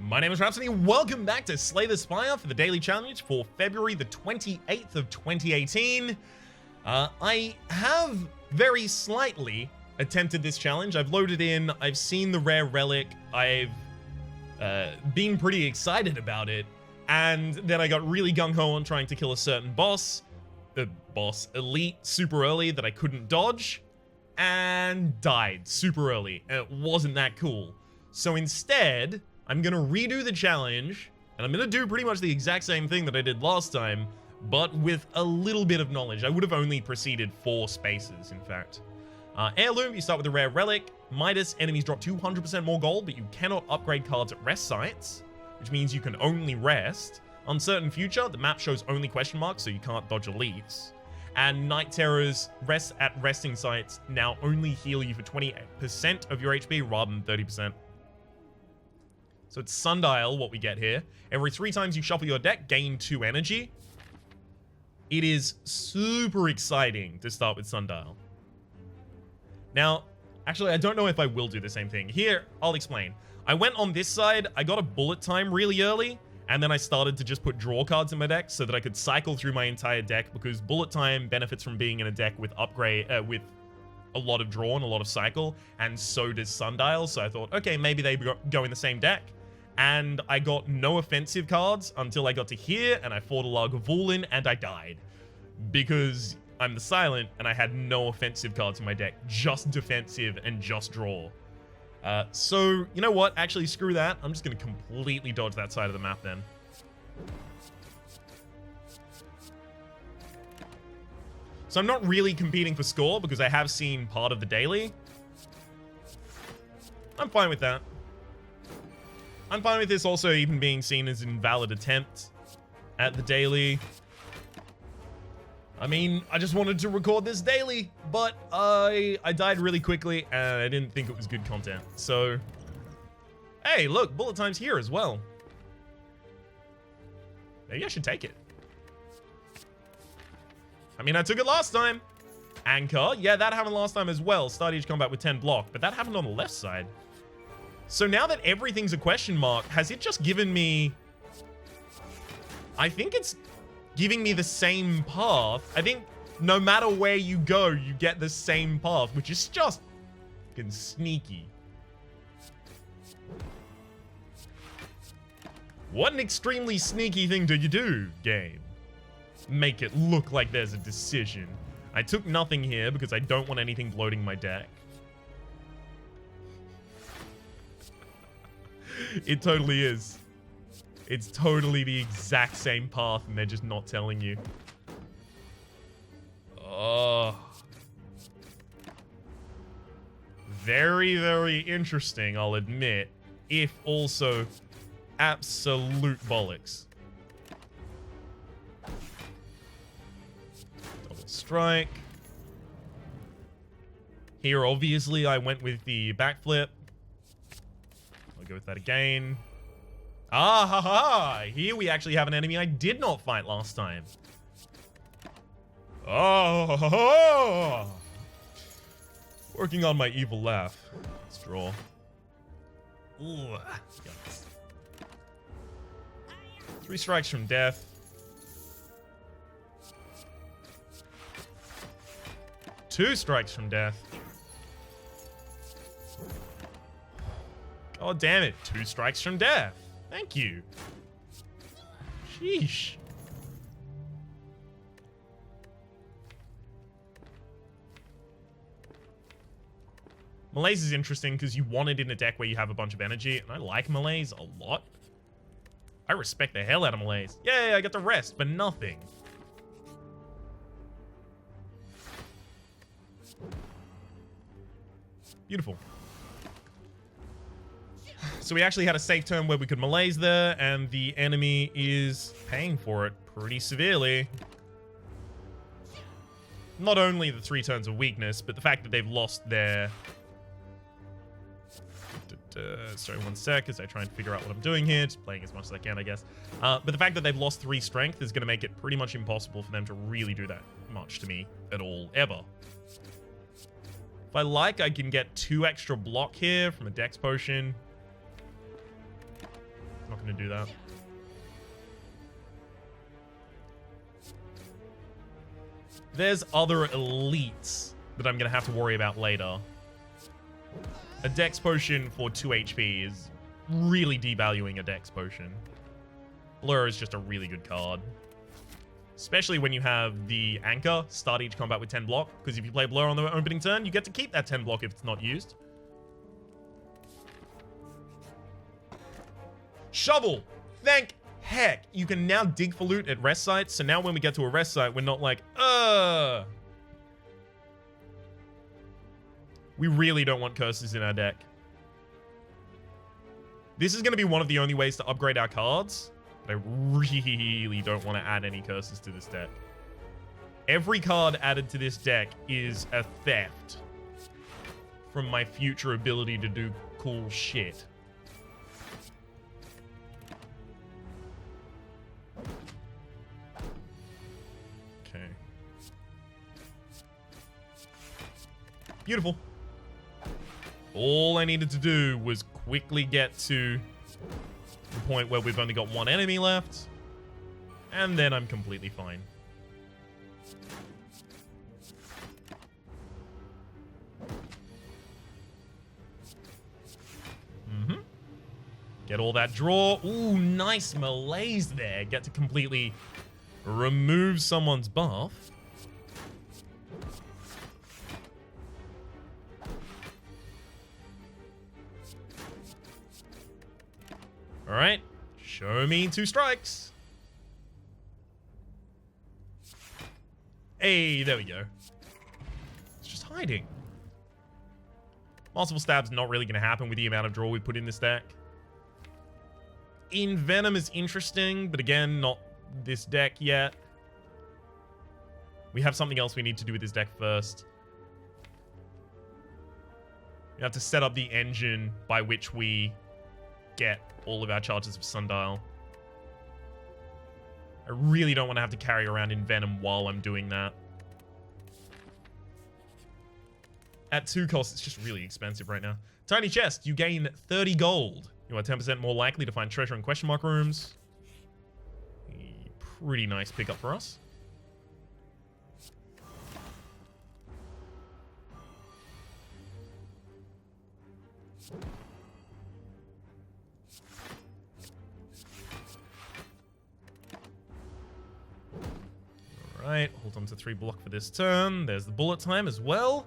My name is Rhapsody. Welcome back to Slay the Spire for the daily challenge for February the 28th of 2018. I have very slightly attempted this challenge. I've loaded in, I've seen the rare relic, I've been pretty excited about it, and then I got really gung-ho on trying to kill a certain boss, elite, super early that I couldn't dodge, and died super early, and it wasn't that cool. So instead, I'm gonna redo the challenge, and I'm gonna do pretty much the exact same thing that I did last time, but with a little bit of knowledge. I would have only proceeded 4 spaces, in fact. Heirloom, you start with a rare relic. Midas, enemies drop 200% more gold, but you cannot upgrade cards at rest sites, which means you can only rest. Uncertain future, the map shows only question marks, so you can't dodge elites. And Night Terrors rest at resting sites now only heal you for 20% of your HP rather than 30%. So it's Sundial, what we get here. Every 3 times you shuffle your deck, gain 2 energy. It is super exciting to start with Sundial. Now, actually, I don't know if I will do the same thing. Here, I'll explain. I went on this side, I got a bullet time really early, and then I started to just put draw cards in my deck so that I could cycle through my entire deck, because bullet time benefits from being in a deck with with a lot of draw and a lot of cycle, and so does Sundial. So I thought, okay, maybe they go in the same deck. And I got no offensive cards until I got to here, and I fought a Lagavulin, and I died. Because I'm the Silent, and I had no offensive cards in my deck, just defensive and just draw. So, you know what? Actually, screw that. I'm just going to completely dodge that side of the map then. So I'm not really competing for score, because I have seen part of the daily. I'm fine with that. I'm fine with this also even being seen as an invalid attempt at the daily. I mean, I just wanted to record this daily, but I died really quickly and I didn't think it was good content. So, hey, look, bullet time's here as well. Maybe I should take it. I mean, I took it last time. Anchor, yeah, that happened last time as well. Start each combat with 10 block, but that happened on the left side. So now that everything's a question mark, has it just given me... I think it's giving me the same path. I think no matter where you go, you get the same path, which is just fucking sneaky. What an extremely sneaky thing do you do, game? Make it look like there's a decision. I took nothing here because I don't want anything bloating my deck. It totally is. It's totally the exact same path, and they're just not telling you. Oh. Very, very interesting, I'll admit. If also absolute bollocks. Double strike. Here, obviously, I went with the backflip. Go with that again. Ah ha ha! Here we actually have an enemy I did not fight last time. Oh, ha, ha. Working on my evil laugh. Let's draw. Ooh, yikes. 3 strikes from death. Two strikes from death. Oh, damn it. 2 strikes from death. Thank you. Sheesh. Malaise is interesting because you want it in a deck where you have a bunch of energy, and I like Malaise a lot. I respect the hell out of Malaise. Yay, I get the rest, but nothing. Beautiful. So we actually had a safe turn where we could Malaise there, and the enemy is paying for it pretty severely. Not only the 3 turns of weakness, but the fact that they've lost their... Sorry, 1 sec, as I try and figure out what I'm doing here. Just playing as much as I can, I guess. But the fact that they've lost 3 strength is going to make it pretty much impossible for them to really do that much to me at all, ever. If I like, I can get 2 extra block here from a Dex Potion. Not going to do that. There's other elites that I'm going to have to worry about later. A Dex Potion for 2 HP is really devaluing a Dex Potion. Blur is just a really good card. Especially when you have the Anchor, start each combat with 10 block, because if you play Blur on the opening turn, you get to keep that 10 block if it's not used. Shovel! Thank heck! You can now dig for loot at rest sites, so now when we get to a rest site, we're not like, We really don't want curses in our deck. This is going to be one of the only ways to upgrade our cards, but I really don't want to add any curses to this deck. Every card added to this deck is a theft from my future ability to do cool shit. Okay. Beautiful. All I needed to do was quickly get to the point where we've only got one enemy left, and then I'm completely fine. Get all that draw. Ooh, nice melees there. Get to completely remove someone's buff. All right, show me 2 strikes. Hey, there we go. It's just hiding. Multiple stabs not really going to happen with the amount of draw we put in this deck. Venom is interesting, but again, not this deck yet. We have something else we need to do with this deck first. We have to set up the engine by which we get all of our charges of Sundial. I really don't want to have to carry around Venom while I'm doing that. At 2 costs, it's just really expensive right now. Tiny chest, you gain 30 gold. You are 10% more likely to find treasure in question mark rooms. A pretty nice pickup for us. Alright, hold on to 3 block for this turn. There's the bullet time as well.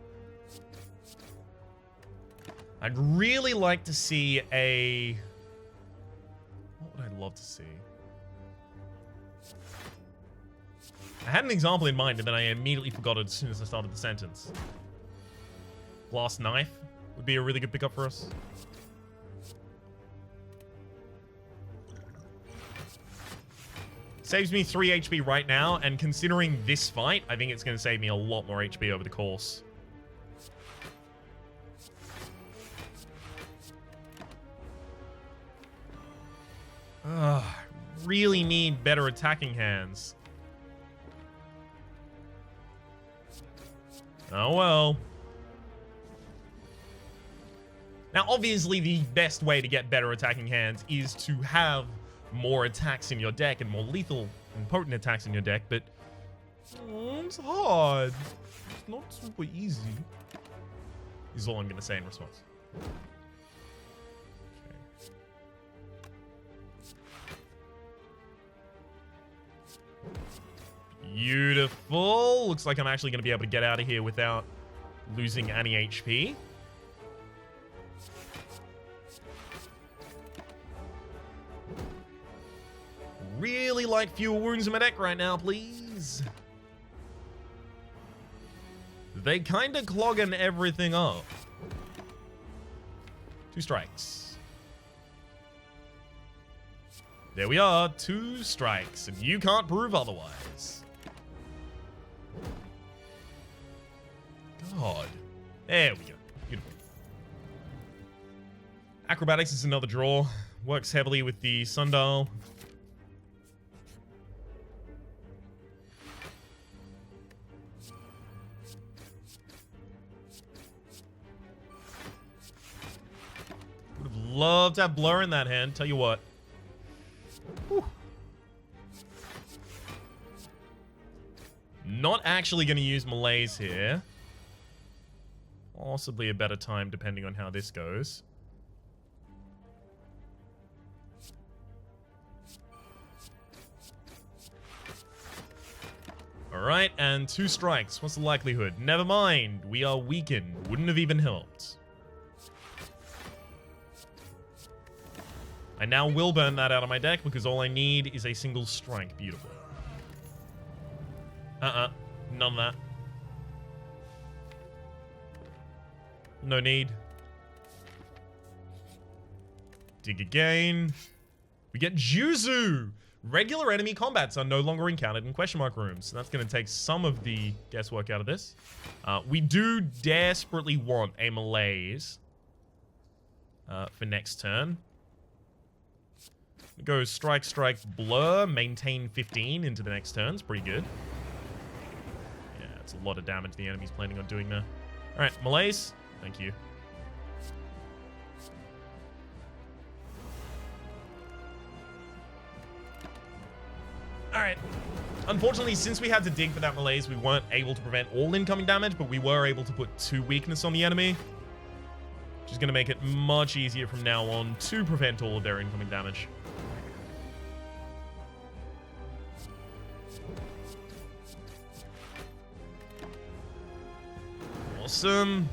I'd really like to see a... What would I love to see? I had an example in mind, and then I immediately forgot it as soon as I started the sentence. Glass knife would be a really good pickup for us. Saves me 3 HP right now, and considering this fight, I think it's going to save me a lot more HP over the course. Really need better attacking hands. Oh well. Now, obviously, the best way to get better attacking hands is to have more attacks in your deck and more lethal and potent attacks in your deck, but it's hard. It's not super easy. Is all I'm going to say in response. Beautiful. Looks like I'm actually going to be able to get out of here without losing any HP. Really like fewer wounds in my deck right now, please. They kind of clogging everything up. 2 strikes. There we are, 2 strikes, and you can't prove otherwise. God. There we go. Beautiful. Acrobatics is another draw. Works heavily with the Sundial. Would have loved to have Blur in that hand. Tell you what. Whew. Not actually going to use Malaise here. Possibly a better time depending on how this goes. Alright, and 2 strikes. What's the likelihood? Never mind. We are weakened. Wouldn't have even helped. I now will burn that out of my deck because all I need is a single strike. Beautiful. None of that. No need. Dig again. We get Juzu! Regular enemy combats are no longer encountered in question mark rooms. So that's going to take some of the guesswork out of this. We do desperately want a Malaise for next turn. We go strike, strike, blur, maintain 15 into the next turn. It's pretty good. Yeah, it's a lot of damage the enemy's planning on doing there. Alright, Malaise. Thank you. Alright. Unfortunately, since we had to dig for that Malaise, we weren't able to prevent all incoming damage, but we were able to put 2 weakness on the enemy. Which is going to make it much easier from now on to prevent all of their incoming damage. Awesome.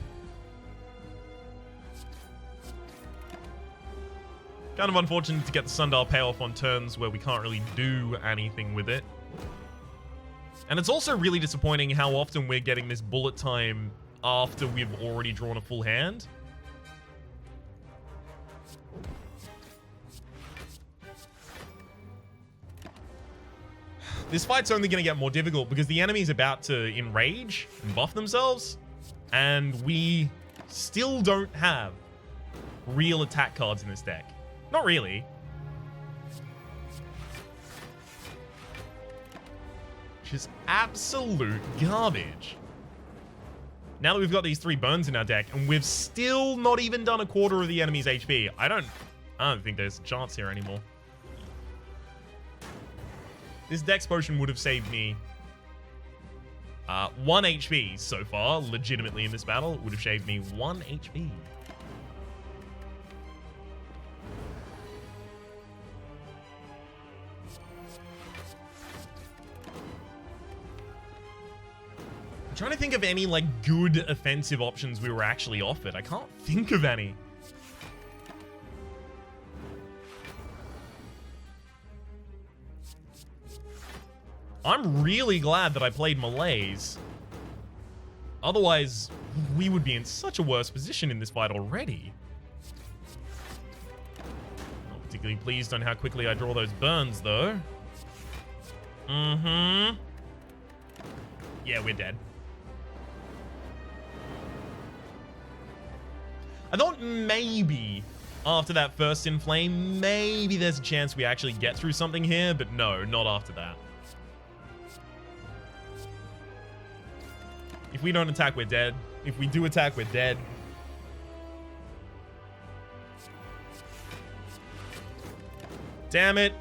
Kind of unfortunate to get the Sundial payoff on turns where we can't really do anything with it. And it's also really disappointing how often we're getting this bullet time after we've already drawn a full hand. This fight's only going to get more difficult because the enemy's about to enrage and buff themselves. And we still don't have real attack cards in this deck. Not really. Which is absolute garbage. Now that we've got these 3 burns in our deck, and we've still not even done a quarter of the enemy's HP, I don't think there's a chance here anymore. This Dex Potion would have saved me 1 HP so far, legitimately in this battle. It would have shaved me 1 HP. I'm trying to think of any, like, good offensive options we were actually offered. I can't think of any. I'm really glad that I played Malaise. Otherwise, we would be in such a worse position in this fight already. Not particularly pleased on how quickly I draw those burns, though. Yeah, we're dead. I thought maybe after that first Inflame, maybe there's a chance we actually get through something here, but no, not after that. If we don't attack, we're dead. If we do attack, we're dead. Damn it.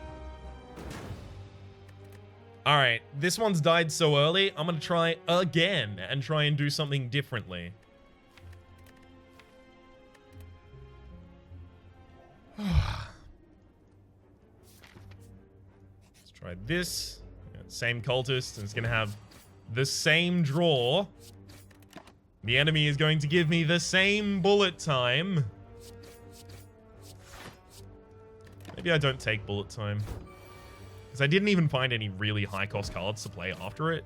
Alright, this one's died so early, I'm gonna try again and try and do something differently. Let's try this. Same cultist, and it's gonna have the same draw. The enemy is going to give me the same bullet time. Maybe I don't take bullet time. Because I didn't even find any really high cost cards to play after it.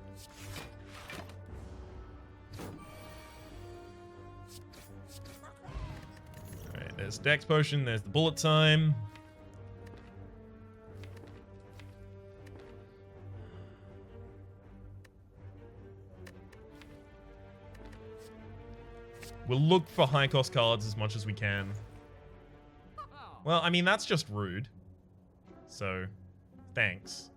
Alright, there's Dex Potion, there's the bullet time. We'll look for high cost cards as much as we can. Well, I mean, that's just rude. So, thanks.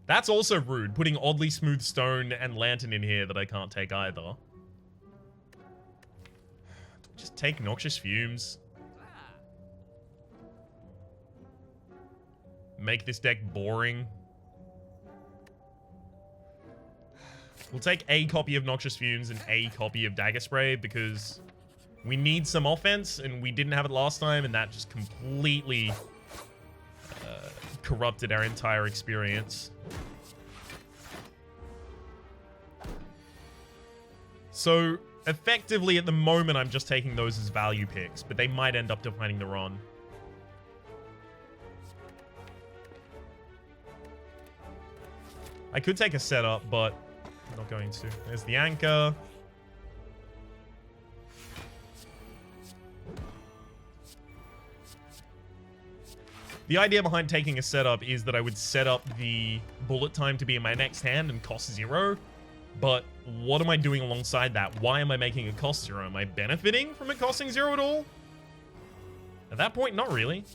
That's also rude, putting Oddly Smooth Stone and Lantern in here that I can't take either. Just take Noxious Fumes. make this deck boring. We'll take a copy of Noxious Fumes and a copy of Dagger Spray because we need some offense and we didn't have it last time, and that just completely corrupted our entire experience. So effectively at the moment I'm just taking those as value picks, but they might end up defining the run. I could take a setup, but I'm not going to. There's the anchor. The idea behind taking a setup is that I would set up the bullet time to be in my next hand and cost 0. But what am I doing alongside that? Why am I making it cost 0? Am I benefiting from it costing 0 at all? At that point, not really.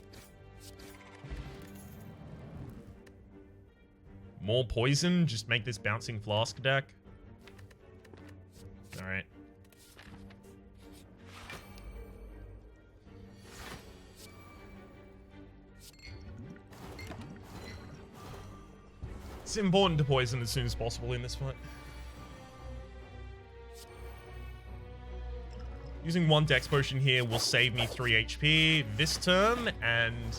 More poison? Just make this bouncing flask deck? Alright. It's important to poison as soon as possible in this fight. Using one Dex Potion here will save me 3 HP this turn, and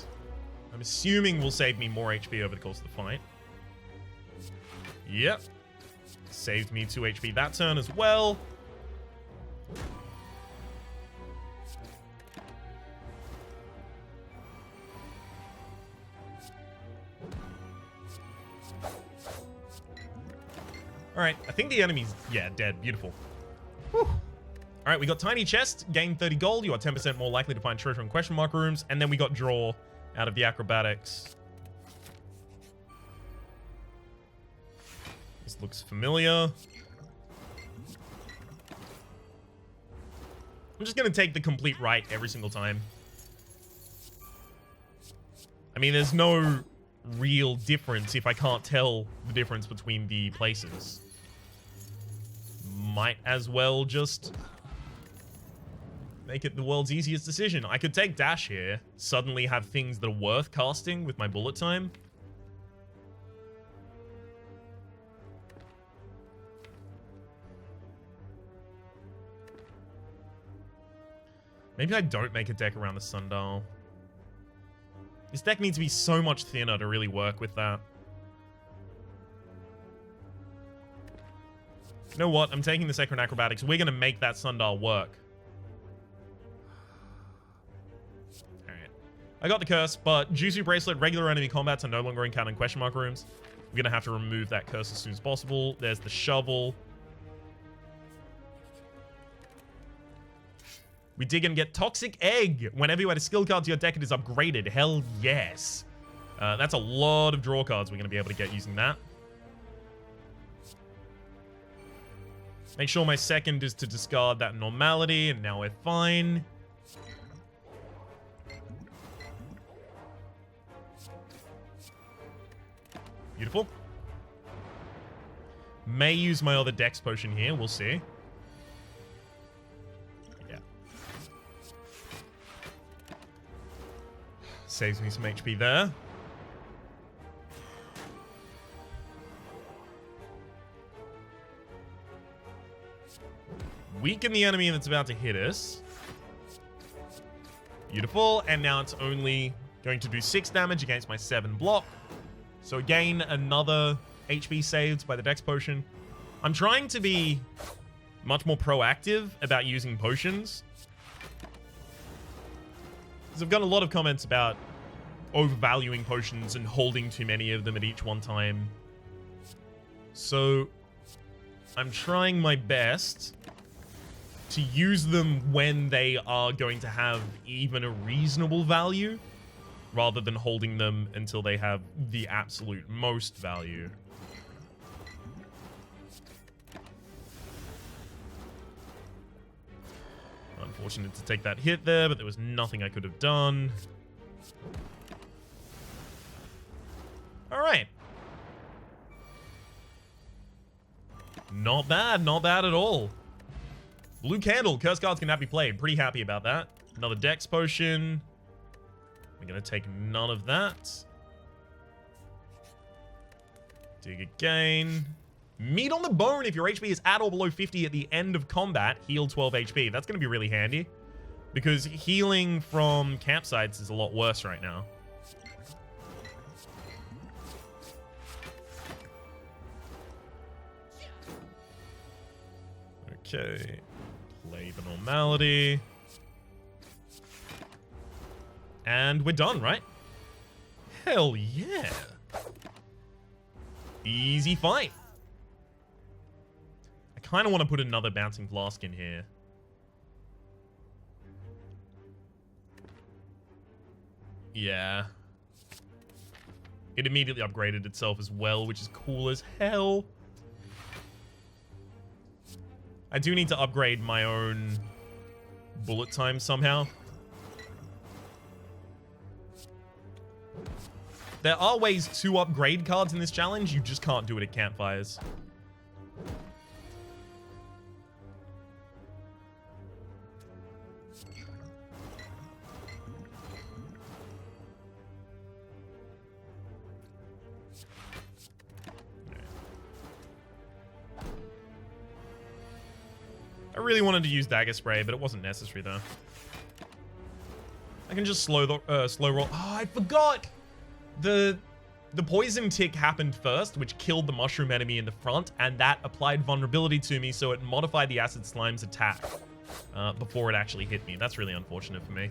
I'm assuming will save me more HP over the course of the fight. Yep. Saved me 2 HP that turn as well. Alright, I think the enemy's, yeah, dead. Beautiful. Whew. Alright, we got Tiny Chest, gain 30 gold. You are 10% more likely to find treasure in question mark rooms. And then we got Draw out of the Acrobatics. This looks familiar. I'm just going to take the complete right every single time. I mean, there's no real difference if I can't tell the difference between the places. Might as well just make it the world's easiest decision. I could take Dash here, suddenly have things that are worth casting with my bullet time. Maybe I don't make a deck around the Sundial. This deck needs to be so much thinner to really work with that. You know what? I'm taking the Sacred Acrobatics. We're going to make that Sundial work. Alright. I got the curse, but Juicy Bracelet, regular enemy combats are no longer encountered in question mark rooms. We're going to have to remove that curse as soon as possible. There's the shovel. We dig and get Toxic Egg. Whenever you add a skill card to your deck, it is upgraded. Hell yes. That's a lot of draw cards we're going to be able to get using that. Make sure my second is to discard that normality, and now we're fine. Beautiful. May use my other Dex Potion here. We'll see. Saves me some HP there. Weaken the enemy that's about to hit us. Beautiful. And now it's only going to do 6 damage against my 7 block. So again, another HP saved by the Dex Potion. I'm trying to be much more proactive about using potions. Because I've got a lot of comments about overvaluing potions and holding too many of them at each one time. So I'm trying my best to use them when they are going to have even a reasonable value, rather than holding them until they have the absolute most value. Unfortunate to take that hit there, but there was nothing I could have done. Alright. Not bad, not bad at all. Blue Candle, curse cards can now be played. Pretty happy about that. Another Dex Potion. We're going to take none of that. Dig again. Meat on the bone. If your HP is at or below 50 at the end of combat, heal 12 HP. That's going to be really handy, because healing from campsites is a lot worse right now. Okay. Play the normality. And we're done, right? Hell yeah. Easy fight. I kind of want to put another bouncing flask in here. Yeah. It immediately upgraded itself as well, which is cool as hell. I do need to upgrade my own bullet time somehow. There are ways to upgrade cards in this challenge, you just can't do it at campfires. I really wanted to use dagger spray, but it wasn't necessary though. I can just slow roll. Oh, I forgot! The poison tick happened first, which killed the mushroom enemy in the front, and that applied vulnerability to me, so it modified the acid slime's attack before it actually hit me. That's really unfortunate for me.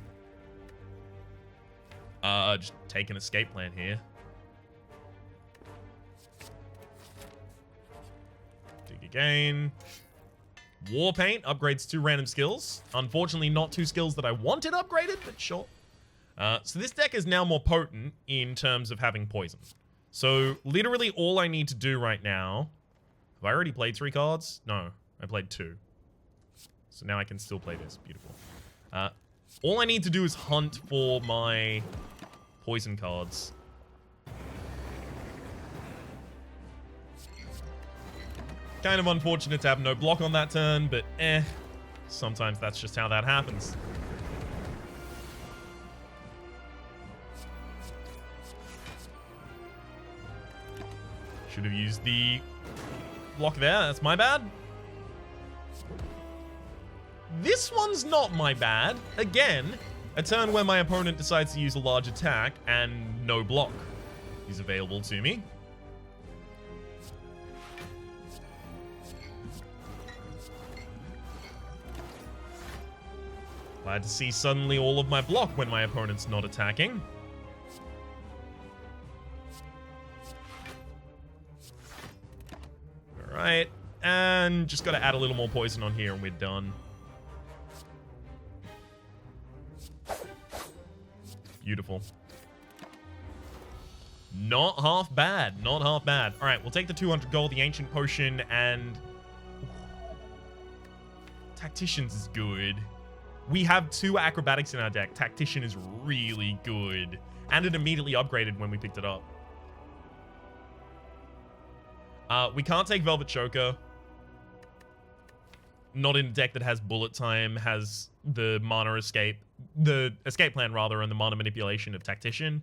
Just take an escape plan here. Dig again. War Paint upgrades 2 random skills. Unfortunately, not 2 skills that I wanted upgraded, but sure. So this deck is now more potent in terms of having poison. So literally all I need to do right now... Have I already played 3 cards? No, I played 2. So now I can still play this. Beautiful. All I need to do is hunt for my poison cards. Kind of unfortunate to have no block on that turn, but sometimes that's just how that happens. Should have used the block there. That's my bad. This one's not my bad. Again, a turn where my opponent decides to use a large attack and no block is available to me. Glad to see suddenly all of my block when my opponent's not attacking. Alright, and just gotta add a little more poison on here and we're done. Beautiful. Not half bad, not half bad. Alright, we'll take the 200 gold, the ancient potion, and... Tacticians is good. We have 2 acrobatics in our deck. Tactician is really good. And it immediately upgraded when we picked it up. We can't take Velvet Choker. Not in a deck that has bullet time, has the mana escape. The escape plan, rather, and the mana manipulation of Tactician.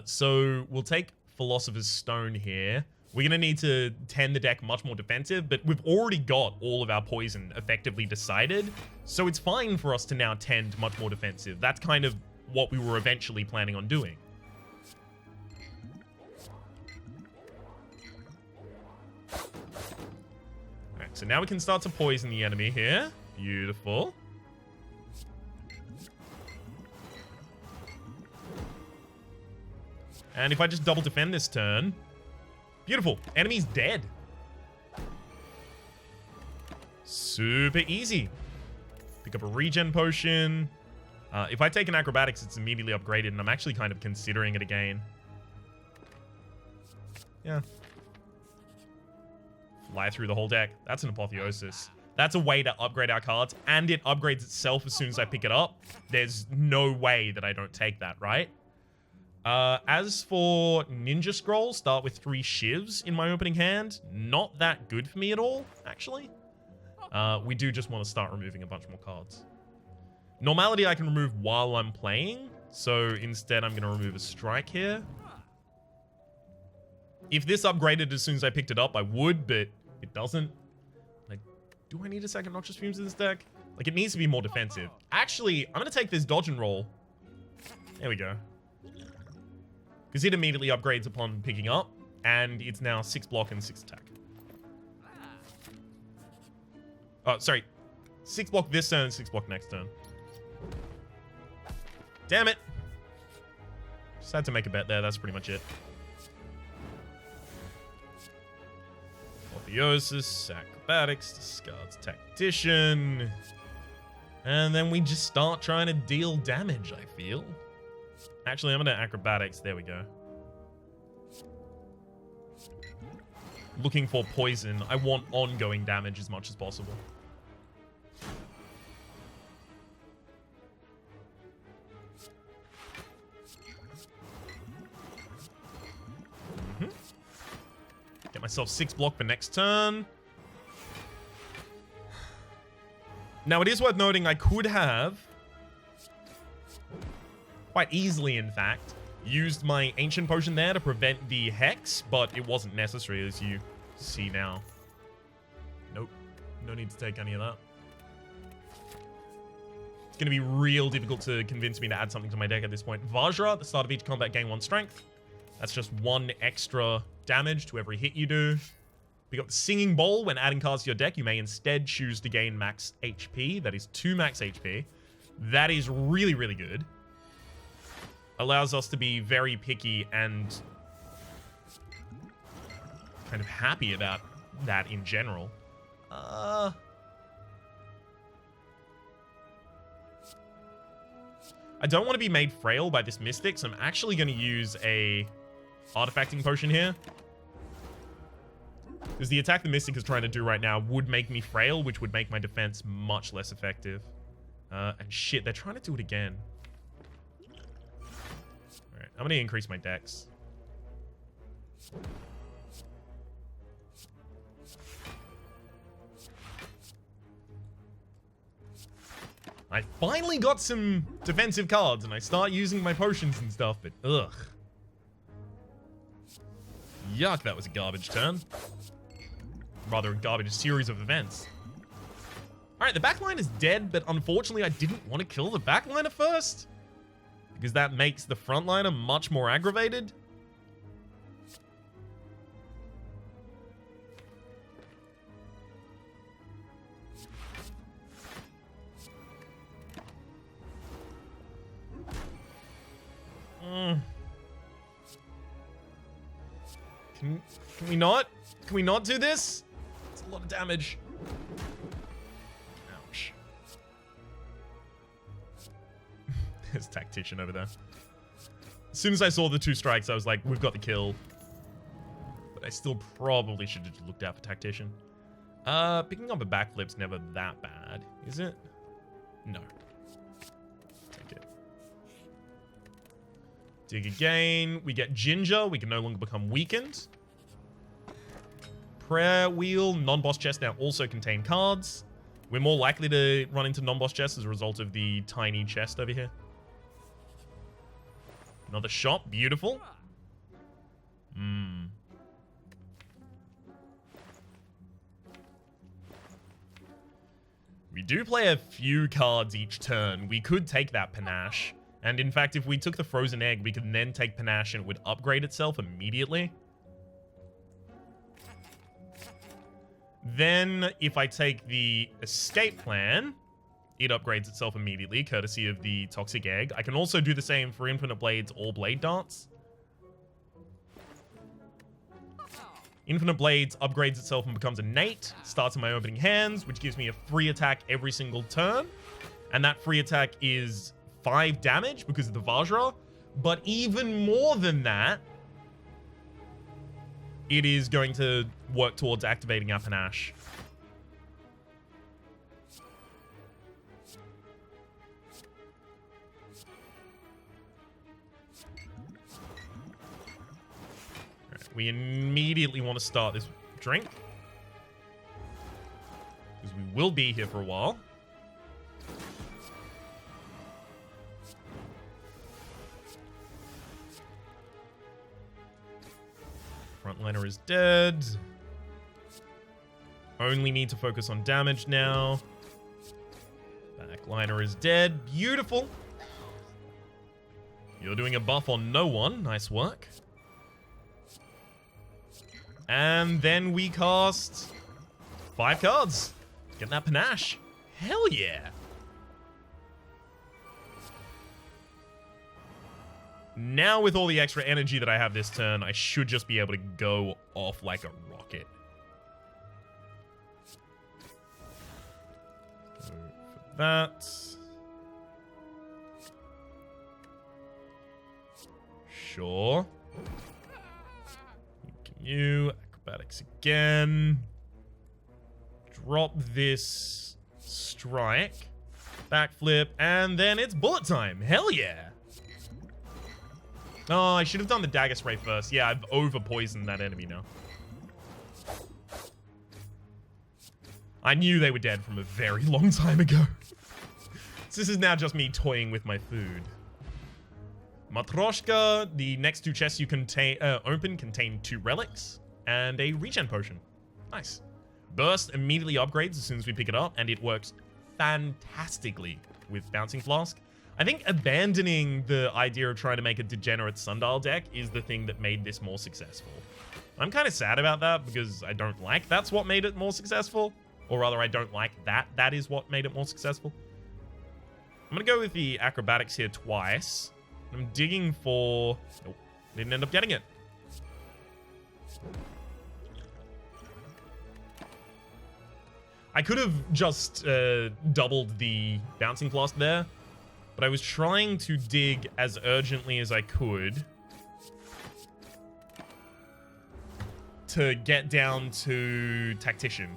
So we'll take Philosopher's Stone here. We're going to need to tend the deck much more defensive, but we've already got all of our poison effectively decided, so it's fine for us to now tend much more defensive. That's kind of what we were eventually planning on doing. Alright, so now we can start to poison the enemy here. Beautiful. And if I just double defend this turn... Beautiful. Enemy's dead. Super easy. Pick up a regen potion. If I take an acrobatics, it's immediately upgraded, and I'm actually kind of considering it again. Yeah. Fly through the whole deck. That's an apotheosis. That's a way to upgrade our cards, and it upgrades itself as soon as I pick it up. There's no way that I don't take that, right? As for Ninja Scroll, start with 3 shivs in my opening hand. Not that good for me at all, actually. We do just want to start removing a bunch more cards. Normality I can remove while I'm playing, so instead I'm going to remove a strike here. If this upgraded as soon as I picked it up, I would, but it doesn't. Like, do I need a second Noxious Fumes in this deck? Like, it needs to be more defensive. Actually, I'm going to take this dodge and roll. There we go. Because it immediately upgrades upon picking up, and it's now 6 block and 6 attack. Oh, sorry. 6 block this turn, 6 block next turn. Damn it. Just had to make a bet there. That's pretty much it. Apotheosis, Acrobatics, discards Tactician. And then we just start trying to deal damage, I feel. Actually, I'm going to Acrobatics. There we go. Looking for poison. I want ongoing damage as much as possible. Get myself 6 block for next turn. Now, it is worth noting I could have, quite easily in fact, used my Ancient Potion there to prevent the Hex, but it wasn't necessary, as you see now. Nope. No need to take any of that. It's going to be real difficult to convince me to add something to my deck at this point. Vajra, at the start of each combat, gain 1 strength. That's just 1 extra damage to every hit you do. We got the Singing Bowl. When adding cards to your deck, you may instead choose to gain max HP. That is 2 max HP. That is really, really good. Allows us to be very picky and kind of happy about that in general. I don't want to be made frail by this Mystic, so I'm actually going to use a Artifacting Potion here. Because the attack the Mystic is trying to do right now would make me frail, which would make my defense much less effective. And shit, they're trying to do it again. Alright, I'm going to increase my dex. I finally got some defensive cards, and I start using my potions and stuff, but ugh. Yuck, that was a garbage turn. Rather, a garbage series of events. Alright, the backline is dead, but unfortunately I didn't want to kill the backliner first. Because that makes the frontliner much more aggravated. Can we not? Can we not do this? It's a lot of damage. Ouch. There's Tactician over there. As soon as I saw the 2 strikes, I was like, we've got the kill. But I still probably should have looked out for Tactician. Picking up a backflip's never that bad, is it? No. Take it. Dig again. We get Ginger. We can no longer become weakened. Prayer Wheel. Non-boss chests now also contain cards. We're more likely to run into non-boss chests as a result of the tiny chest over here. Another shot. Beautiful. We do play a few cards each turn. We could take that Panache. And in fact, if we took the Frozen Egg, we could then take Panache and it would upgrade itself immediately. Then, if I take the Escape Plan, it upgrades itself immediately, courtesy of the Toxic Egg. I can also do the same for Infinite Blades or Blade Dance. Infinite Blades upgrades itself and becomes innate, starts in my opening hands, which gives me a free attack every single turn. And that free attack is 5 damage because of the Vajra. But even more than that, it is going to work towards activating our Panache. Right, we immediately want to start this drink. Because we will be here for a while. Frontliner is dead. Only need to focus on damage now. Backliner is dead. Beautiful. You're doing a buff on no one. Nice work. And then we cast 5 cards. Get that panache. Hell yeah. Now with all the extra energy that I have this turn, I should just be able to go off like a rocket. Go for that. Sure. You, acrobatics again. Drop this strike. Backflip, and then it's bullet time. Hell yeah. Oh, I should have done the dagger spray first. Yeah, I've over-poisoned that enemy now. I knew they were dead from a very long time ago. So this is now just me toying with my food. Matryoshka, the next 2 chests you open contain 2 relics and a regen potion. Nice. Burst immediately upgrades as soon as we pick it up, and it works fantastically with Bouncing Flask. I think abandoning the idea of trying to make a degenerate Sundial deck is the thing that made this more successful. I'm kind of sad about that because I don't like that's what made it more successful. Or rather, I don't like that is what made it more successful. I'm going to go with the acrobatics here twice. I'm digging for... Nope, didn't end up getting it. I could have just doubled the Bouncing Flask there, but I was trying to dig as urgently as I could to get down to Tactician.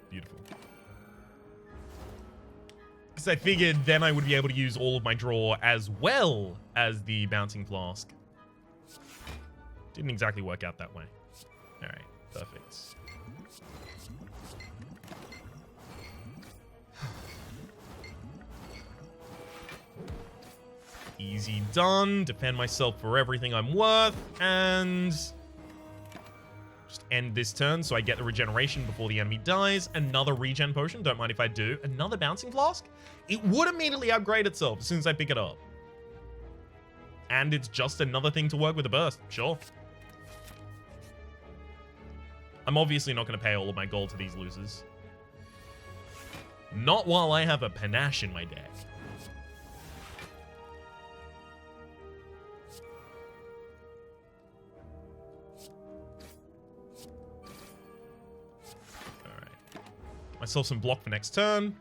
Beautiful. Because I figured then I would be able to use all of my draw as well as the Bouncing Flask. Didn't exactly work out that way. Alright, perfect. Easy done. Defend myself for everything I'm worth. And just end this turn so I get the regeneration before the enemy dies. Another regen potion. Don't mind if I do. Another Bouncing Flask. It would immediately upgrade itself as soon as I pick it up. And it's just another thing to work with a burst. Sure. I'm obviously not going to pay all of my gold to these losers. Not while I have a panache in my deck. Alright. Myself some block for next turn.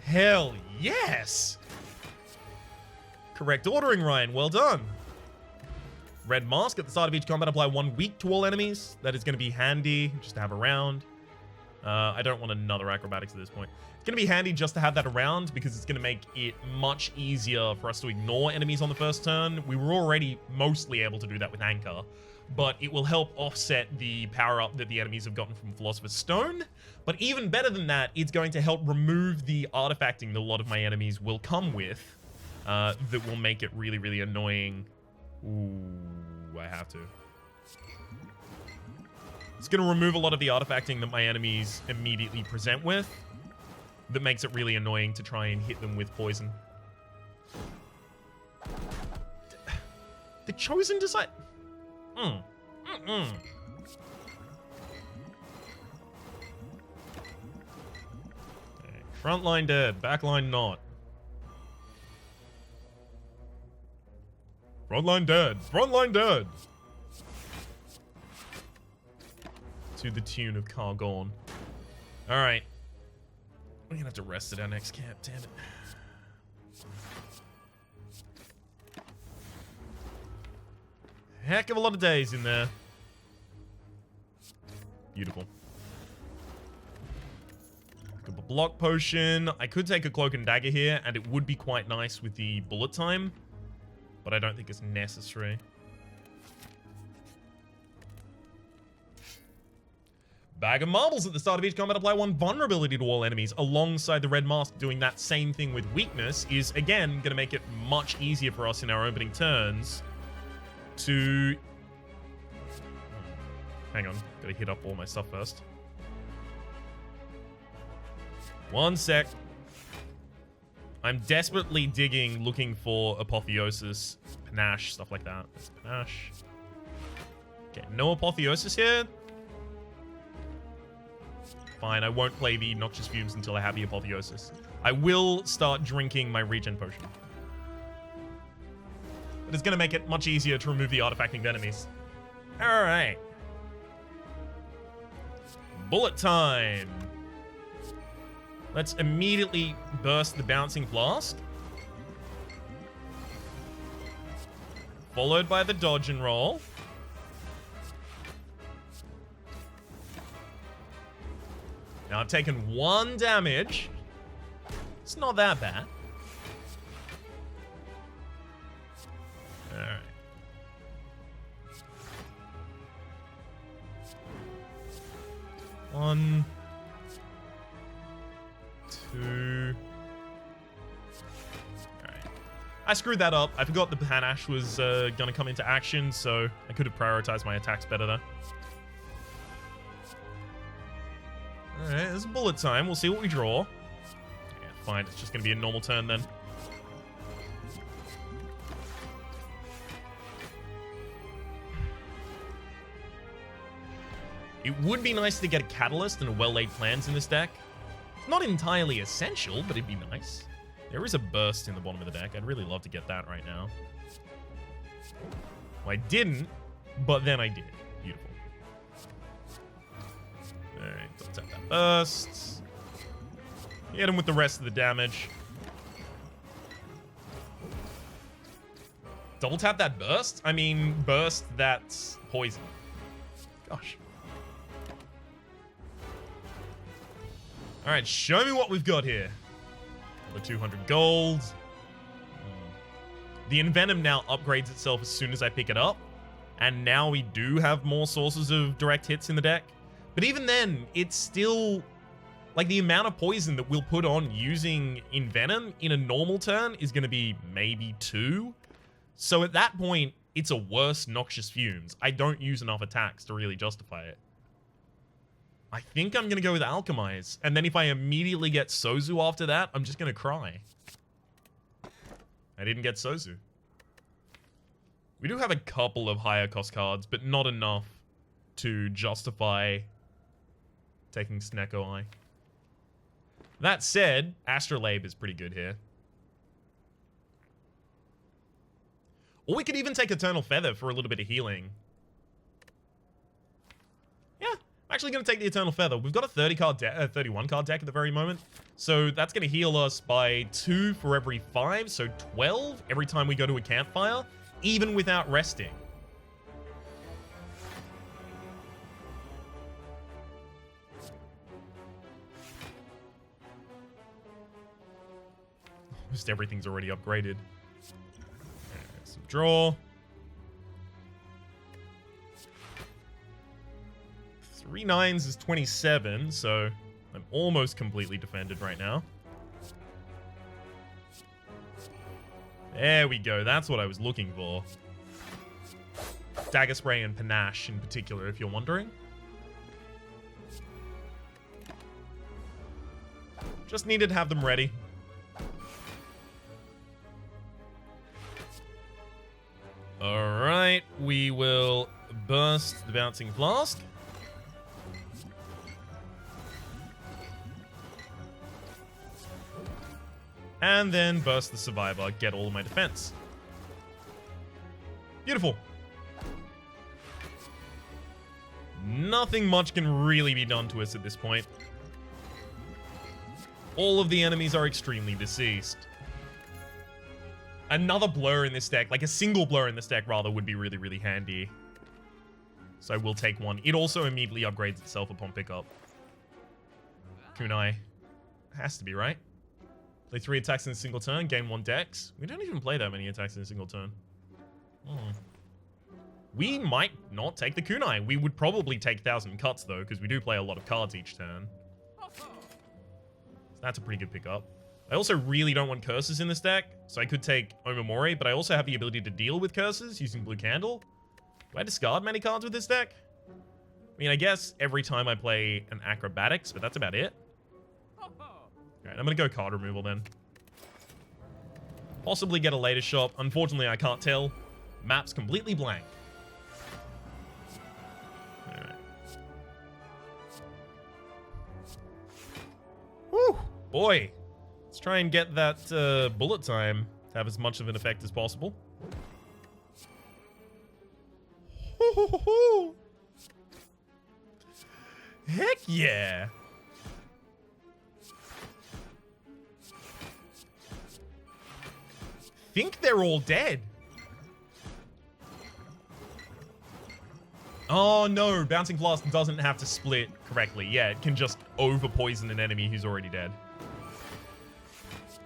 Hell yes! Correct ordering, Ryan. Well done. Red Mask. At the start of each combat, apply 1 weak to all enemies. That is going to be handy just to have around. I don't want another acrobatics at this point. It's going to be handy just to have that around because it's going to make it much easier for us to ignore enemies on the first turn. We were already mostly able to do that with Anchor, but it will help offset the power-up that the enemies have gotten from Philosopher's Stone. But even better than that, it's going to help remove the artifacting that a lot of my enemies will come with that will make it really, really annoying. Ooh, I have to. It's going to remove a lot of the artifacting that my enemies immediately present with that makes it really annoying to try and hit them with poison. The Chosen Decide... Frontline dead, backline not. Frontline dead, frontline dead. To the tune of Cargorn. Alright. We're gonna have to rest at our next camp, damn it. Heck of a lot of days in there. Pick up a block potion. I could take a cloak and dagger here, and it would be quite nice with the bullet time, but I don't think it's necessary. Bag of marbles. At the start of each combat, apply 1 vulnerability to all enemies, alongside the red mask. Doing that same thing with weakness is, again, going to make it much easier for us in our opening turns to... Hang on, gotta hit up all my stuff first. One sec. I'm desperately digging, looking for apotheosis, panache, stuff like that. There's panache. Okay, no apotheosis here. Fine, I won't play the noxious fumes until I have the apotheosis. I will start drinking my regen potion. But it's gonna make it much easier to remove the artifacting enemies. Alright. Bullet time. Let's immediately burst the bouncing flask. Followed by the dodge and roll. Now I've taken 1 damage. It's not that bad. Alright. One. 2. Alright. I screwed that up. I forgot the panache was gonna come into action, so I could have prioritized my attacks better there. Alright, there's bullet time. We'll see what we draw. Yeah, fine. It's just gonna be a normal turn then. It would be nice to get a catalyst and a well-laid plans in this deck. It's not entirely essential, but it'd be nice. There is a burst in the bottom of the deck. I'd really love to get that right now. Well, I didn't, but then I did. Beautiful. Alright, let's tap that burst. Hit him with the rest of the damage. Double tap that burst? I mean, burst that's poison. Gosh. Alright, show me what we've got here. The 200 gold. The Envenom now upgrades itself as soon as I pick it up. And now we do have more sources of direct hits in the deck. But even then, it's still... Like, the amount of poison that we'll put on using Envenom in a normal turn is going to be maybe 2. So at that point, it's a worse Noxious Fumes. I don't use enough attacks to really justify it. I think I'm going to go with Alchemize. And then if I immediately get Sozu after that, I'm just going to cry. I didn't get Sozu. We do have a couple of higher cost cards, but not enough to justify taking Snecko Eye. That said, Astrolabe is pretty good here. Or we could even take Eternal Feather for a little bit of healing. Yeah, I'm actually going to take the Eternal Feather. We've got a 31 card deck at the very moment. So that's going to heal us by 2 for every 5. So 12 every time we go to a campfire, even without resting. Almost everything's already upgraded. Some draw. 3 9s is 27, so I'm almost completely defended right now. There we go. That's what I was looking for. Dagger Spray and Panache in particular, if you're wondering. Just needed to have them ready. Alright, we will burst the Bouncing Flask. And then burst the Survivor, get all of my defense. Beautiful. Nothing much can really be done to us at this point. All of the enemies are extremely deceased. Another blur in this deck, like a single blur in this deck rather, would be really, really handy. So I will take one. It also immediately upgrades itself upon pickup. Kunai. Has to be, right? Play 3 attacks in a single turn, gain 1 dex. We don't even play that many attacks in a single turn. We might not take the kunai. We would probably take 1,000 cuts, though, because we do play a lot of cards each turn. So that's a pretty good pickup. I also really don't want curses in this deck, so I could take Omamori, but I also have the ability to deal with curses using Blue Candle. Do I discard many cards with this deck? I mean, I guess every time I play an Acrobatics, but that's about it. Alright, I'm gonna go card removal then. Possibly get a later shop. Unfortunately, I can't tell. Map's completely blank. Alright. Woo! Boy! Let's try and get that bullet time to have as much of an effect as possible. Heck yeah! Think they're all dead. Oh no, Bouncing Blast doesn't have to split correctly. Yeah, it can just over-poison an enemy who's already dead.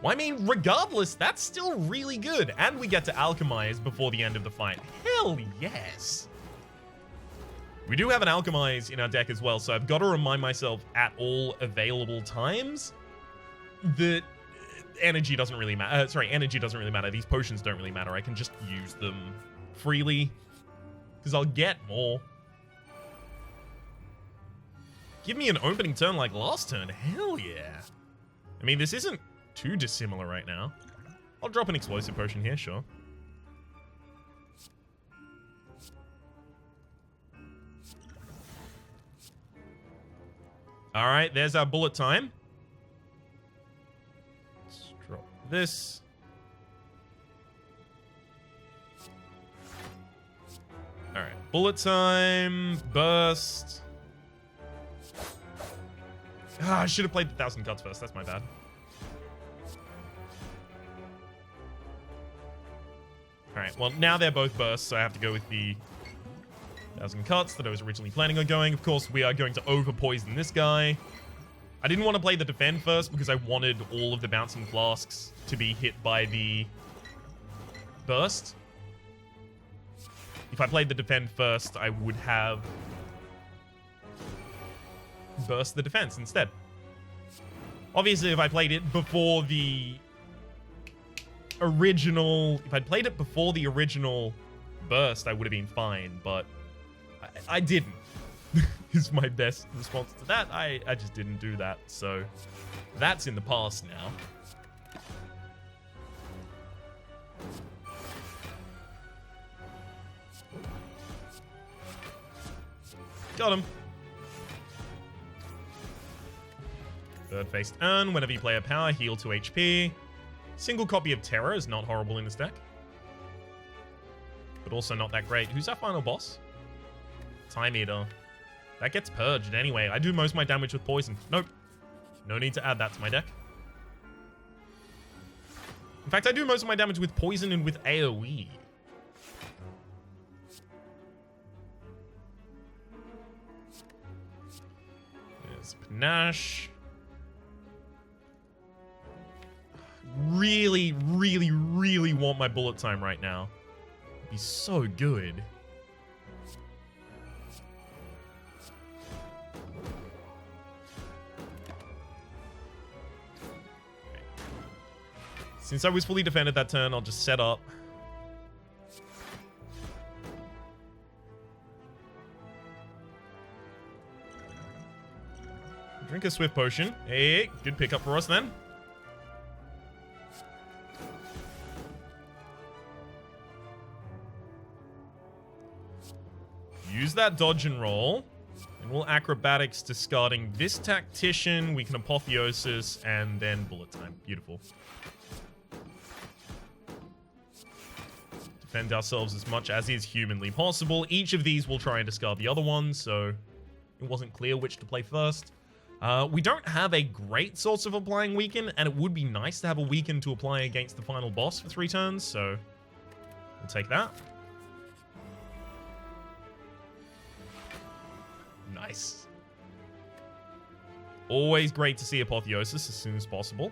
Well, I mean, regardless, that's still really good. And we get to Alchemize before the end of the fight. Hell yes. We do have an Alchemize in our deck as well, so I've got to remind myself at all available times that energy doesn't really matter. Energy doesn't really matter. These potions don't really matter. I can just use them freely because I'll get more. Give me an opening turn like last turn. Hell yeah. I mean, this isn't too dissimilar right now. I'll drop an explosive potion here, sure. All right, there's our bullet time. Let's drop this. All right, bullet time, burst. Ah, I should have played the 1,000 cuts first. That's my bad. All right, well, now they're both bursts, so I have to go with the 1,000 cuts that I was originally planning on going. Of course, we are going to over-poison this guy. I didn't want to play the defend first because I wanted all of the bouncing flasks to be hit by the burst. If I played the defend first, I would have burst the defense instead. Obviously, if I played it before the original... If I'd played it before the original burst, I would have been fine, but I didn't. Is my best response to that. I just didn't do that, so that's in the past now. Got him. Third-faced urn. Whenever you play a power, heal 2 HP. Single copy of Terror is not horrible in this deck, but also not that great. Who's our final boss? Time Eater. That gets purged anyway. I do most of my damage with poison. Nope. No need to add that to my deck. In fact, I do most of my damage with poison and with AoE. There's Panache. Really, really, really want my bullet time right now. It'd be so good. Since I was fully defended that turn, I'll just set up. Drink a Swift Potion. Hey, good pickup for us then. Use that dodge and roll. And we'll Acrobatics, discarding this Tactician. We can Apotheosis and then bullet time. Beautiful. Defend ourselves as much as is humanly possible. Each of these will try and discard the other one, so it wasn't clear which to play first. We don't have a great source of applying Weaken, and it would be nice to have a Weaken to apply against the final boss for 3 turns, so we'll take that. Nice. Always great to see Apotheosis as soon as possible.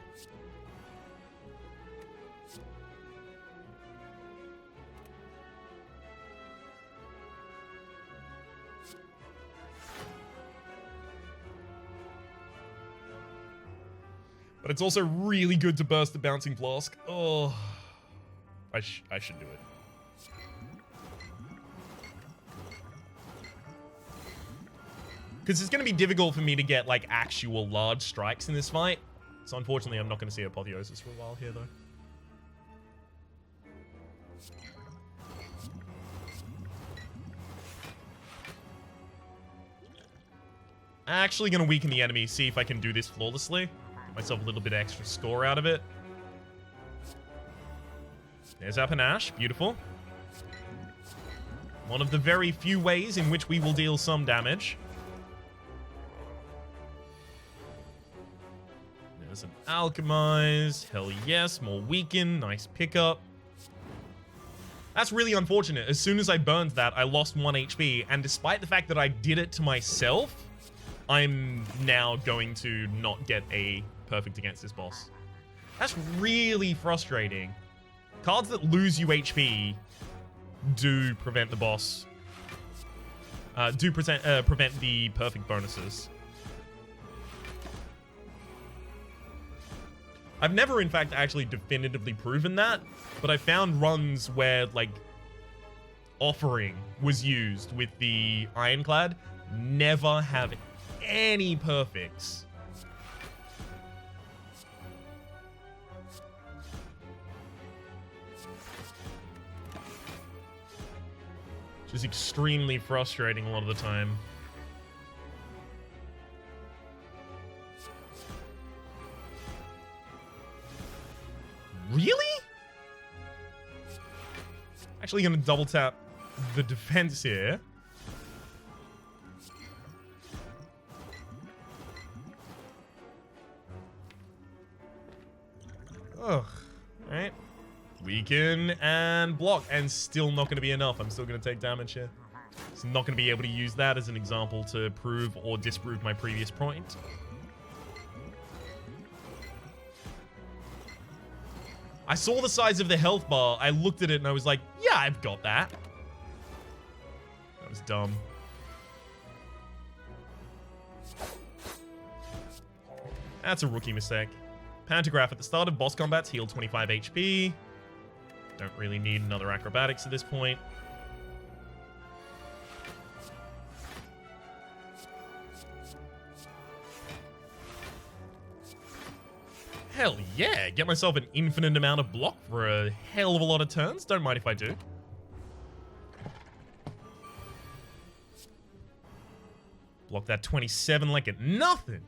But it's also really good to burst the Bouncing Flask. Oh, I should do it. Because it's going to be difficult for me to get, like, actual large strikes in this fight. So unfortunately, I'm not going to see Apotheosis for a while here, though. Actually going to weaken the enemy, see if I can do this flawlessly. Get myself a little bit extra score out of it. There's our panache. Beautiful. One of the very few ways in which we will deal some damage. There's an alchemize. Hell yes. More weaken. Nice pickup. That's really unfortunate. As soon as I burned that, I lost 1 HP. And despite the fact that I did it to myself, I'm now going to not get a perfect against this boss. That's really frustrating. Cards that lose you HP do prevent the boss. Prevent the perfect bonuses. I've never, in fact, actually definitively proven that, but I found runs where, like, Offering was used with the Ironclad never have any perfects. Which is extremely frustrating a lot of the time. Really? Actually gonna double tap the defense here. Ugh. Alright. Weaken and block. And still not going to be enough. I'm still going to take damage here. So I'm not going to be able to use that as an example to prove or disprove my previous point. I saw the size of the health bar. I looked at it and I was like, yeah, I've got that. That was dumb. That's a rookie mistake. Pantograph at the start of boss combats, heal 25 HP. Don't really need another acrobatics at this point. Hell yeah, get myself an infinite amount of block for a hell of a lot of turns. Don't mind if I do. Block that 27 like it nothing.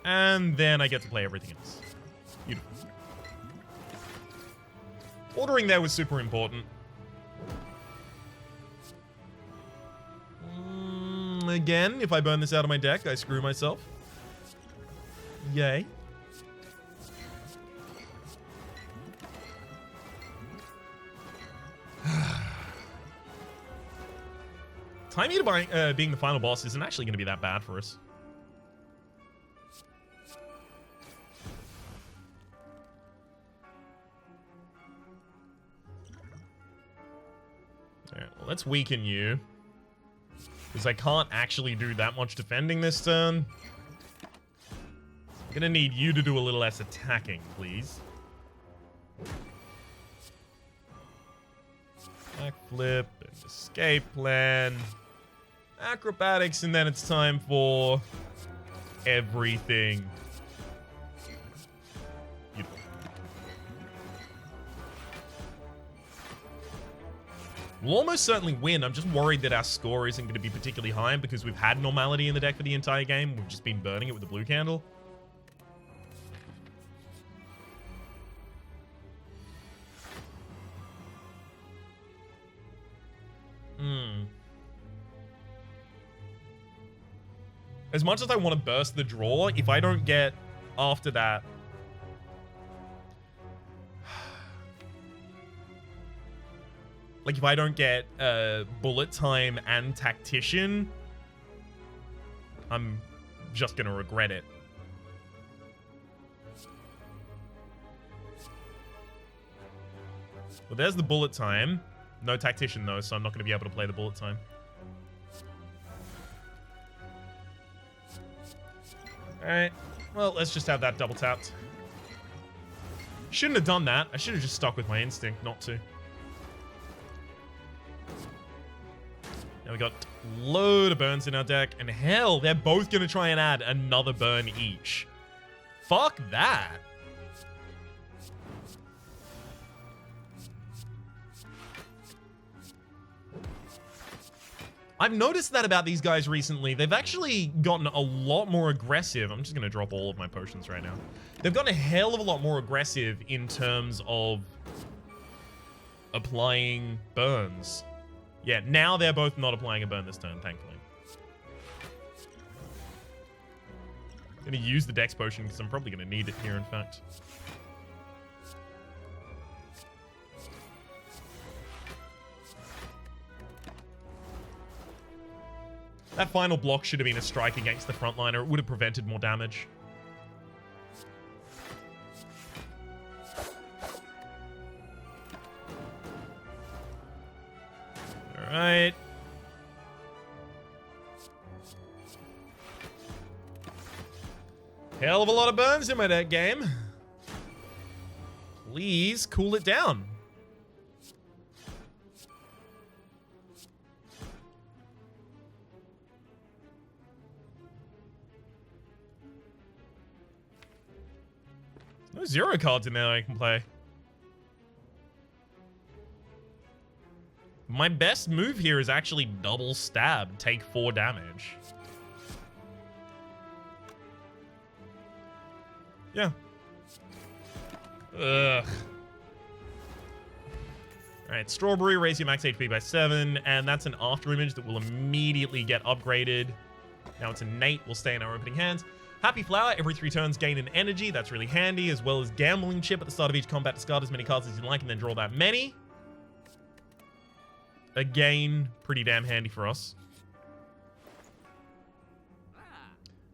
And then I get to play everything else. Beautiful. Ordering there was super important. Again, if I burn this out of my deck, I screw myself. Yay. Time Eater being the final boss isn't actually going to be that bad for us. Alright, well, let's weaken you. Because I can't actually do that much defending this turn. I'm gonna need you to do a little less attacking, please. Backflip and escape plan. Acrobatics, and then it's time for everything. Beautiful. We'll almost certainly win. I'm just worried that our score isn't going to be particularly high because we've had normality in the deck for the entire game. We've just been burning it with the blue candle. As much as I want to burst the draw, if I don't get after that Like, if I don't get bullet time and tactician, I'm just gonna regret it. Well, there's the bullet time. No tactician, though, so I'm not going to be able to play the bullet time. Alright. Well, let's just have that double tapped. Shouldn't have done that. I should have just stuck with my instinct not to. Now we got a load of burns in our deck. And hell, they're both going to try and add another burn each. Fuck that. I've noticed that about these guys recently. They've actually gotten a lot more aggressive. I'm just going to drop all of my potions right now. They've gotten a hell of a lot more aggressive in terms of applying burns. Yeah, now they're both not applying a burn this turn, thankfully. I'm going to use the Dex potion because I'm probably going to need it here, in fact. That final block should have been a strike against the frontliner. It would have prevented more damage. Alright. Hell of a lot of burns in my deck game. Please cool it down. No zero cards in there I can play. My best move here is actually double stab, take 4 damage. Yeah. Ugh. Alright, Strawberry, raise your max HP by 7, and that's an after image that will immediately get upgraded. Now it's innate, will stay in our opening hands. Happy Flower, every 3 turns gain an energy. That's really handy, as well as Gambling Chip at the start of each combat. Discard as many cards as you like and then draw that many. Again, pretty damn handy for us.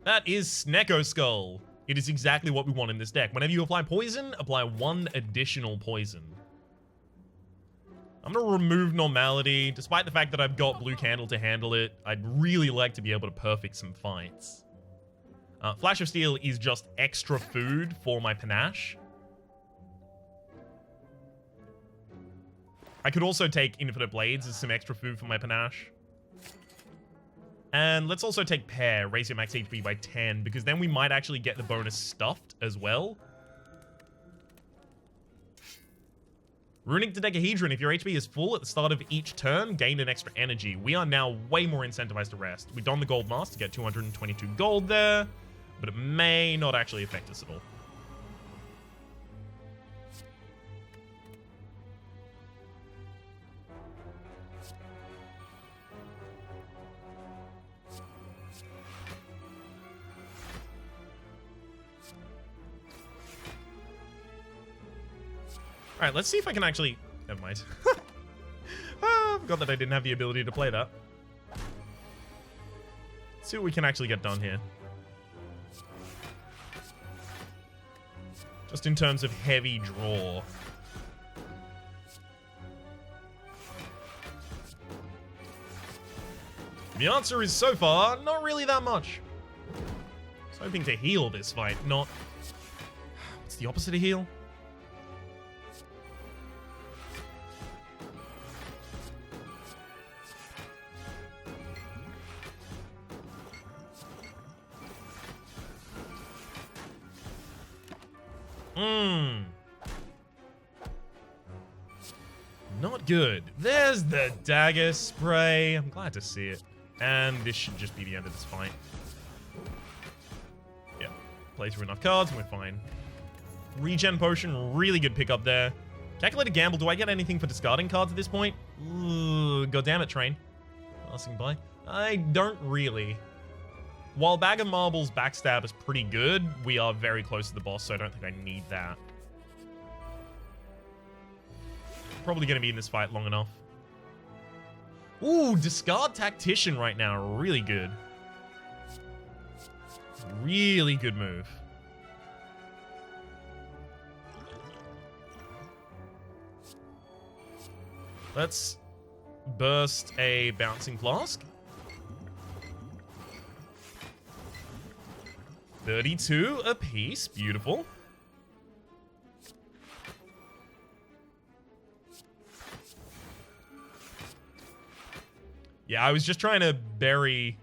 That is Snecko Skull. It is exactly what we want in this deck. Whenever you apply poison, apply 1 additional poison. I'm going to remove Normality. Despite the fact that I've got Blue Candle to handle it, I'd really like to be able to perfect some fights. Flash of Steel is just extra food for my Panache. I could also take Infinite Blades as some extra food for my Panache. And let's also take Pear, raise your max HP by 10, because then we might actually get the bonus Stuffed as well. Runic Dodecahedron, if your HP is full at the start of each turn, gain an extra energy. We are now way more incentivized to rest. We don the gold mask to get 222 gold there, but it may not actually affect us at all. Alright, let's see if I can actually... Never mind. I forgot that I didn't have the ability to play that. Let's see what we can actually get done here. Just in terms of heavy draw. The answer is, so far, not really that much. I was hoping to heal this fight, not... What's the opposite of heal? Not good. There's the dagger spray. I'm glad to see it. And this should just be the end of this fight. Yeah. Play through enough cards and we're fine. Regen potion, really good pickup there. Calculated gamble, do I get anything for discarding cards at this point? Ooh, God damn it, train. Passing by. I don't really. While Bag of Marbles backstab is pretty good, we are very close to the boss, so I don't think I need that. Probably going to be in this fight long enough. Ooh, discard Tactician right now. Really good. Really good move. Let's burst a Bouncing Flask. 32 apiece. Beautiful. Yeah, I was just trying to bury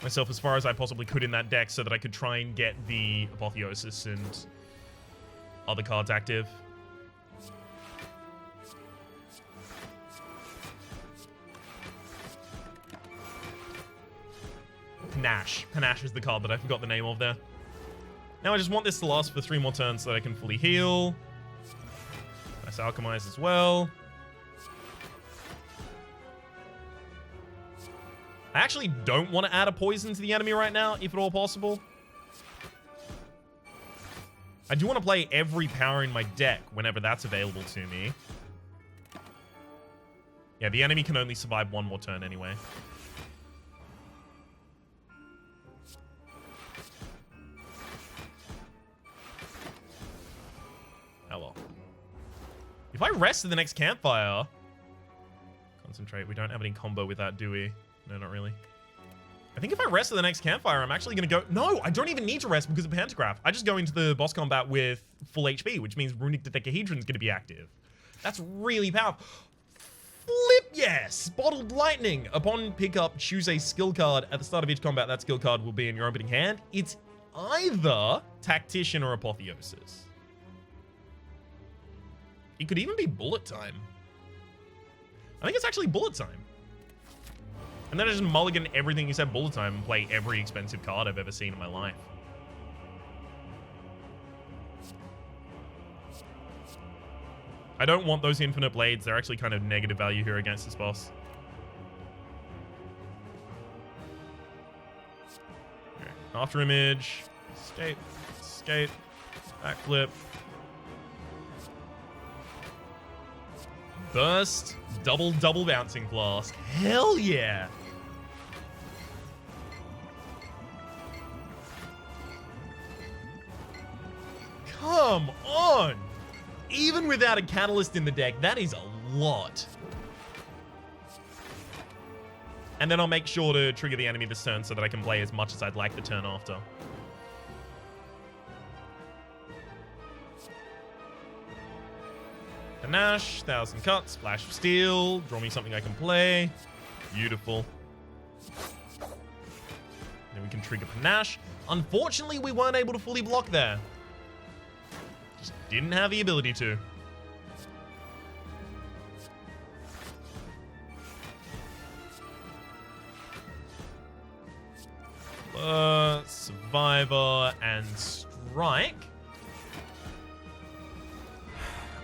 myself as far as I possibly could in that deck so that I could try and get the Apotheosis and other cards active. Panache. Panache is the card that I forgot the name of there. Now I just want this to last for 3 more turns so that I can fully heal. Nice Alchemize as well. I actually don't want to add a poison to the enemy right now, if at all possible. I do want to play every power in my deck whenever that's available to me. Yeah, the enemy can only survive 1 more turn anyway. Oh well. If I rest in the next campfire... Concentrate, we don't have any combo with that, do we? No, not really. I think if I rest to the next campfire, I'm actually going to go... No, I don't even need to rest because of Pantograph. I just go into the boss combat with full HP, which means Runic Dodecahedron is going to be active. That's really powerful. Flip yes! Bottled Lightning. Upon pickup, choose a skill card. At the start of each combat, that skill card will be in your opening hand. It's either Tactician or Apotheosis. It could even be Bullet Time. I think it's actually Bullet Time. And then I just mulligan everything except Bullet Time and play every expensive card I've ever seen in my life. I don't want those Infinite Blades. They're actually kind of negative value here against this boss. Okay. After Image. Escape. Escape. Backflip. Burst. Double Bouncing Flask. Hell yeah! Come on! Even without a Catalyst in the deck, that is a lot. And then I'll make sure to trigger the enemy this turn so that I can play as much as I'd like the turn after. Panache, 1000 Cuts, Splash of Steel, draw me something I can play. Beautiful. Then we can trigger Panache. Unfortunately, we weren't able to fully block there. Just didn't have the ability to. Survivor and Strike.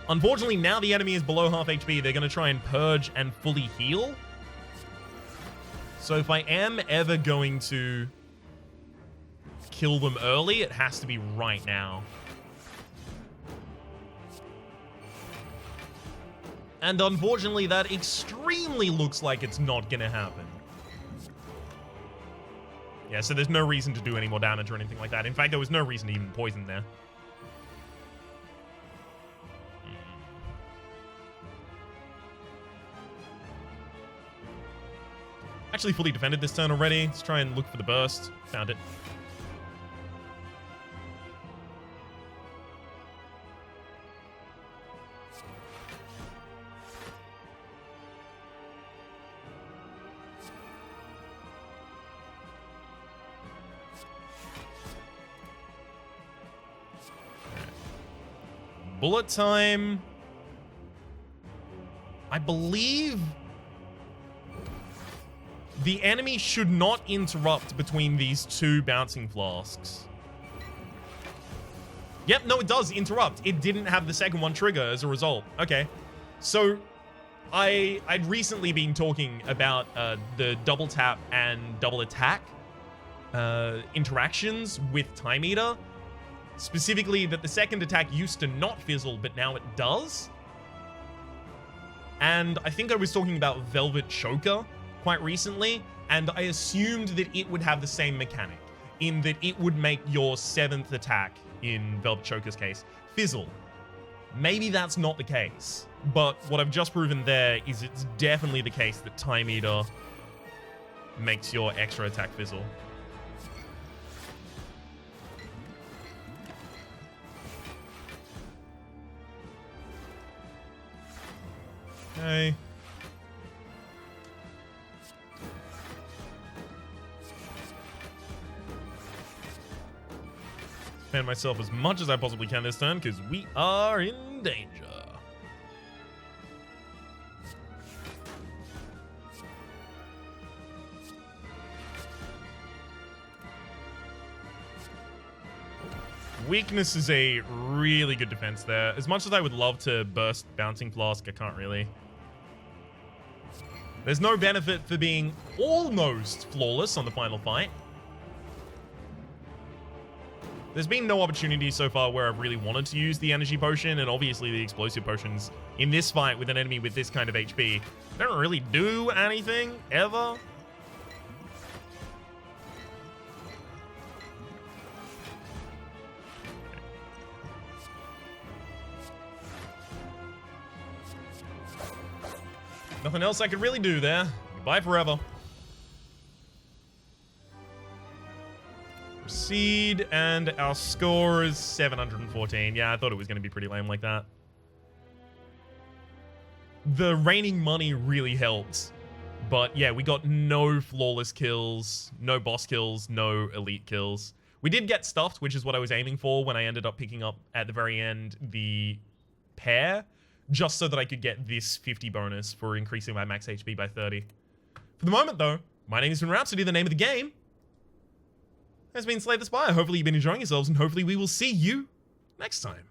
Unfortunately, now the enemy is below half HP. They're going to try and purge and fully heal. So if I am ever going to kill them early, it has to be right now. And unfortunately, that extremely looks like it's not going to happen. Yeah, so there's no reason to do any more damage or anything like that. In fact, there was no reason to even poison there. Actually fully defended this turn already. Let's try and look for the burst. Found it. Bullet Time. I believe the enemy should not interrupt between these 2 Bouncing Flasks. Yep, no, it does interrupt. It didn't have the second one trigger as a result. Okay. So, I'd recently been talking about the double tap and double attack interactions with Time Eater. Specifically that the second attack used to not fizzle, but now it does. and I think I was talking about Velvet Choker quite recently, and I assumed that it would have the same mechanic, in that it would make your 7th attack, in Velvet Choker's case, fizzle. Maybe that's not the case, but what I've just proven there is it's definitely the case that Time Eater makes your extra attack fizzle. Okay. Defend myself as much as I possibly can this turn, because we are in danger. Weakness is a really good defense there. As much as I would love to burst Bouncing Flask, I can't really. There's no benefit for being almost flawless on the final fight. There's been no opportunity so far where I've really wanted to use the energy potion, and obviously the explosive potions in this fight with an enemy with this kind of HP don't really do anything, ever. Nothing else I could really do there. Bye forever. Proceed, and our score is 714. Yeah, I thought it was going to be pretty lame like that. The raining money really helped. But yeah, we got no flawless kills, no boss kills, no elite kills. We did get stuffed, which is what I was aiming for when I ended up picking up at the very end the pair, just so that I could get this 50 bonus for increasing my max HP by 30. For the moment, though, my name has been Rhapsody. The name of the game has been Slay the Spire. Hopefully you've been enjoying yourselves, and hopefully we will see you next time.